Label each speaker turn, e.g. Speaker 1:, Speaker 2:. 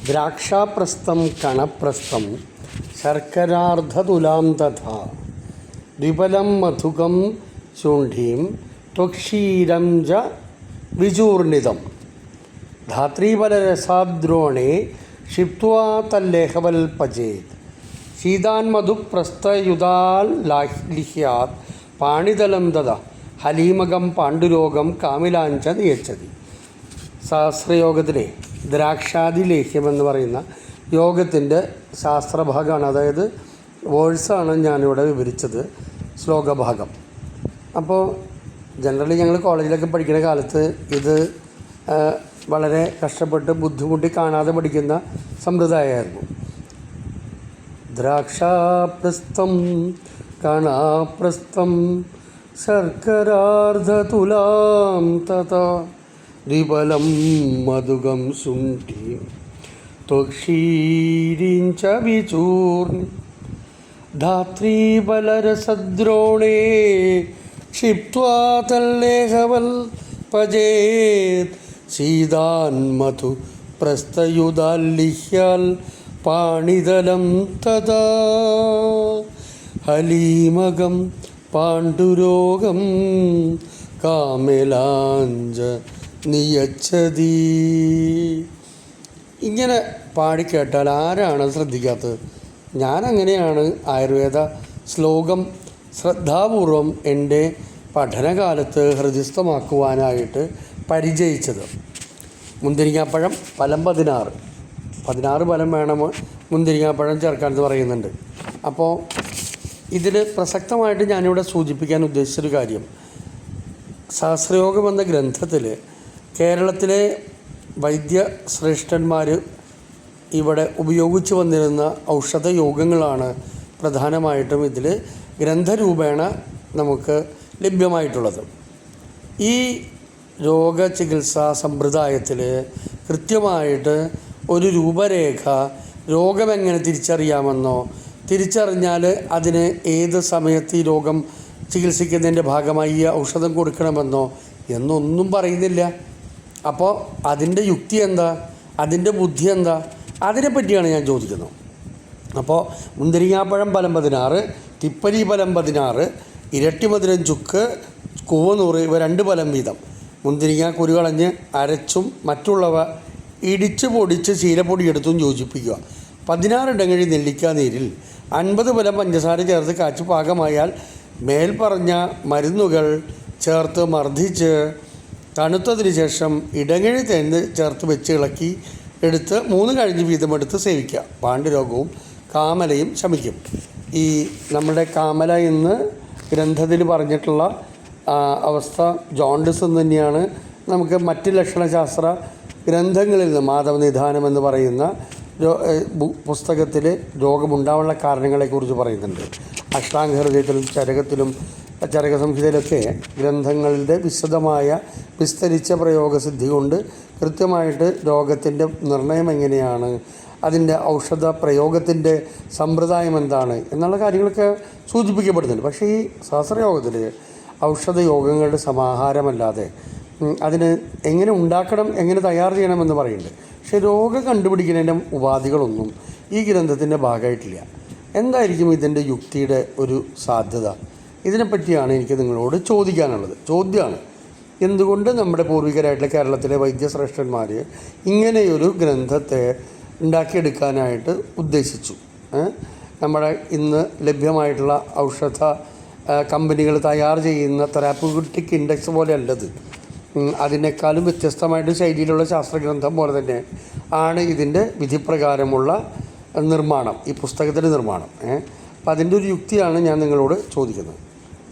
Speaker 1: ദ്രാക്ഷാപ്രസ്ഥം കണപ്രസ്ഥം ശർക്കരാർദ്ധതുലാം തഥാ ദ്വിപലം മധുകം ശുണ്ഠീം ത്വക്ഷീരം ച വിചൂർണിതം ധാത്രീഫലരസാദ്രോണേ ക്ഷിപ്ത്വാ തല്ലേഹവൽ പചേത് ശീതാന്മധുപ്രസ്ഥയുതാൽ ലിഹ്യാത് പാണിതലം തഥ ഹലീമകം പാണ്ഡുരോഗം കാമിലാഞ്ച നിയച്ചതി. ശാസ്ത്രയോഗത്തിലെ ദ്രാക്ഷാദി ലേഹ്യമെന്ന് പറയുന്ന യോഗത്തിൻ്റെ ശാസ്ത്രഭാഗമാണ്, അതായത് വേഴ്സാണ് ഞാനിവിടെ വിവരിച്ചത്, ശ്ലോകഭാഗം. അപ്പോൾ ജനറലി ഞങ്ങൾ കോളേജിലൊക്കെ പഠിക്കുന്ന കാലത്ത് ഇത് വളരെ കഷ്ടപ്പെട്ട് ബുദ്ധിമുട്ടി കാണാതെ പഠിക്കുന്ന സമ്പ്രദായമായിരുന്നു. ദ്രാക്ഷാപ്രസ്ഥം കണാപ്രസ്ഥം ശർക്കരാർദ്ധതുലാം തഥാ ദ്വിപലം മധുകം ശുണ്ഠീം ത്വക്ഷീരീം ച വിചൂർണി ധാത്രീഫലരസദ്രോണേ ക്ഷിപ്ത്വാ തല്ലേഹവൽ പചേത് ശീതാന്മധു പ്രസ്ഥയുതാല്ലിഹ്യാൽ പാണിതലം തഥാ ഹലീമകം പാണ്ഡുരോഗം കാമിലാഞ്ച നിയച്ചതി. ഇങ്ങനെ പാടിക്കേട്ടാൽ ആരാണ് ശ്രദ്ധിക്കാത്തത്? ഞാനങ്ങനെയാണ് ആയുർവേദ ശ്ലോകം ശ്രദ്ധാപൂർവം എൻ്റെ പഠനകാലത്ത് ഹൃദിസ്ഥമാക്കുവാനായിട്ട് പരിചയിച്ചത്. മുന്തിരിങ്ങാപ്പഴം ഫലം 16 ഫലം വേണം മുന്തിരിങ്ങാപ്പഴം ചേർക്കാനെന്ന് പറയുന്നുണ്ട്. അപ്പോൾ ഇതിൽ പ്രസക്തമായിട്ട് ഞാനിവിടെ സൂചിപ്പിക്കാൻ ഉദ്ദേശിച്ചൊരു കാര്യം, ശാസ്ത്രയോഗം എന്ന ഗ്രന്ഥത്തിൽ കേരളത്തിലെ വൈദ്യശ്രേഷ്ഠന്മാർ ഇവിടെ ഉപയോഗിച്ച് വന്നിരുന്ന ഔഷധയോഗങ്ങളാണ് പ്രധാനമായിട്ടും ഇതിൽ ഗ്രന്ഥരൂപേണ നമുക്ക് ലഭ്യമായിട്ടുള്ളത്. ഈ രോഗചികിത്സാ സമ്പ്രദായത്തിൽ കൃത്യമായിട്ട് ഒരു രൂപരേഖ, രോഗമെങ്ങനെ തിരിച്ചറിയാമെന്നോ തിരിച്ചറിഞ്ഞാൽ അതിന് ഏത് സമയത്ത് ഈ രോഗം ചികിത്സിക്കുന്നതിൻ്റെ ഭാഗമായി ഈ ഔഷധം കൊടുക്കണമെന്നോ എന്നൊന്നും പറയുന്നില്ല. അപ്പോൾ അതിൻ്റെ യുക്തി എന്താ, അതിൻ്റെ ബുദ്ധി എന്താ, അതിനെപ്പറ്റിയാണ് ഞാൻ ചോദിക്കുന്നത്. അപ്പോൾ മുന്തിരിങ്ങാപ്പഴം ഫലം 16, തിപ്പലി ഫലം 16, ഇരട്ടിമധുരം ചുക്ക്, കൂവനൂറ്, ഇവ 2 ഫലം വീതം മുന്തിരിങ്ങ കുരു കളഞ്ഞ് അരച്ചും മറ്റുള്ളവ ഇടിച്ച് പൊടിച്ച് ശീലപ്പൊടി എടുത്തും യോജിപ്പിക്കുക. 16 ഇടങ്ങഴി നെല്ലിക്ക നീരിൽ 50 ഫലം പഞ്ചസാര ചേർത്ത് കാച്ചി പാകമായാൽ മേൽപ്പറഞ്ഞ മരുന്നുകൾ ചേർത്ത് മർദ്ദിച്ച് തണുത്തതിന് ശേഷം ഇടങ്ങഴി തേന് ചേർത്ത് വെച്ച് ഇളക്കി എടുത്ത് 3 കഴിഞ്ഞ് വീതമെടുത്ത് സേവിക്കുക. പാണ്ഡുരോഗവും കാമലയും ശമിക്കും. ഈ നമ്മുടെ കാമല എന്ന് ഗ്രന്ഥത്തിൽ പറഞ്ഞിട്ടുള്ള അവസ്ഥ ജോണ്ടിസ് എന്ന് തന്നെയാണ് നമുക്ക് മറ്റ് ലക്ഷണശാസ്ത്ര ഗ്രന്ഥങ്ങളിൽ നിന്ന് മാധവനിധാനം എന്ന് പറയുന്ന പുസ്തകത്തിൽ രോഗമുണ്ടാവാനുള്ള കാരണങ്ങളെക്കുറിച്ച് പറയുന്നുണ്ട്. അഷ്ടാംഗഹൃദയത്തിലും ചരകത്തിലും ചരക സംഹിതയിലൊക്കെ ഗ്രന്ഥങ്ങളുടെ വിശദമായ വിസ്തരിച്ച പ്രയോഗസിദ്ധി കൊണ്ട് കൃത്യമായിട്ട് രോഗത്തിൻ്റെ നിർണയം എങ്ങനെയാണ്, അതിൻ്റെ ഔഷധ പ്രയോഗത്തിൻ്റെ സമ്പ്രദായം എന്താണ് എന്നുള്ള കാര്യങ്ങളൊക്കെ സൂചിപ്പിക്കപ്പെടുന്നുണ്ട്. പക്ഷേ ഈ ശാസ്ത്രയോഗത്തിൽ ഔഷധയോഗങ്ങളുടെ സമാഹാരമല്ലാതെ അതിന് എങ്ങനെ ഉണ്ടാക്കണം, എങ്ങനെ തയ്യാർ ചെയ്യണമെന്ന് പറയുന്നുണ്ട്. പക്ഷേ രോഗം കണ്ടുപിടിക്കുന്നതിൻ്റെ ഉപാധികളൊന്നും ഈ ഗ്രന്ഥത്തിൻ്റെ ഭാഗമായിട്ടില്ല. എന്തായിരിക്കും ഇതിൻ്റെ യുക്തിയുടെ ഒരു സാധ്യത? ഇതിനെപ്പറ്റിയാണ് എനിക്ക് നിങ്ങളോട് ചോദിക്കാനുള്ളത്. ചോദ്യമാണ്, എന്തുകൊണ്ട് നമ്മുടെ പൂർവികരായിട്ടുള്ള കേരളത്തിലെ വൈദ്യശ്രേഷ്ഠന്മാർ ഇങ്ങനെയൊരു ഗ്രന്ഥത്തെ ഉണ്ടാക്കിയെടുക്കാനായിട്ട് ഉദ്ദേശിച്ചു? നമ്മുടെ ഇന്ന് ലഭ്യമായിട്ടുള്ള ഔഷധ കമ്പനികൾ തയ്യാർ ചെയ്യുന്ന തെറാപ്യൂട്ടിക് ഇൻഡെക്സ് പോലെ അല്ലത്. അതിനേക്കാളും വ്യത്യസ്തമായിട്ട് ശൈലിയിലുള്ള ശാസ്ത്രഗ്രന്ഥം പോലെ തന്നെ ആണ് ഇതിൻ്റെ വിധിപ്രകാരമുള്ള നിർമ്മാണം, ഈ പുസ്തകത്തിൻ്റെ നിർമ്മാണം. അപ്പം അതിൻ്റെ ഒരു യുക്തിയാണ് ഞാൻ നിങ്ങളോട് ചോദിക്കുന്നത്.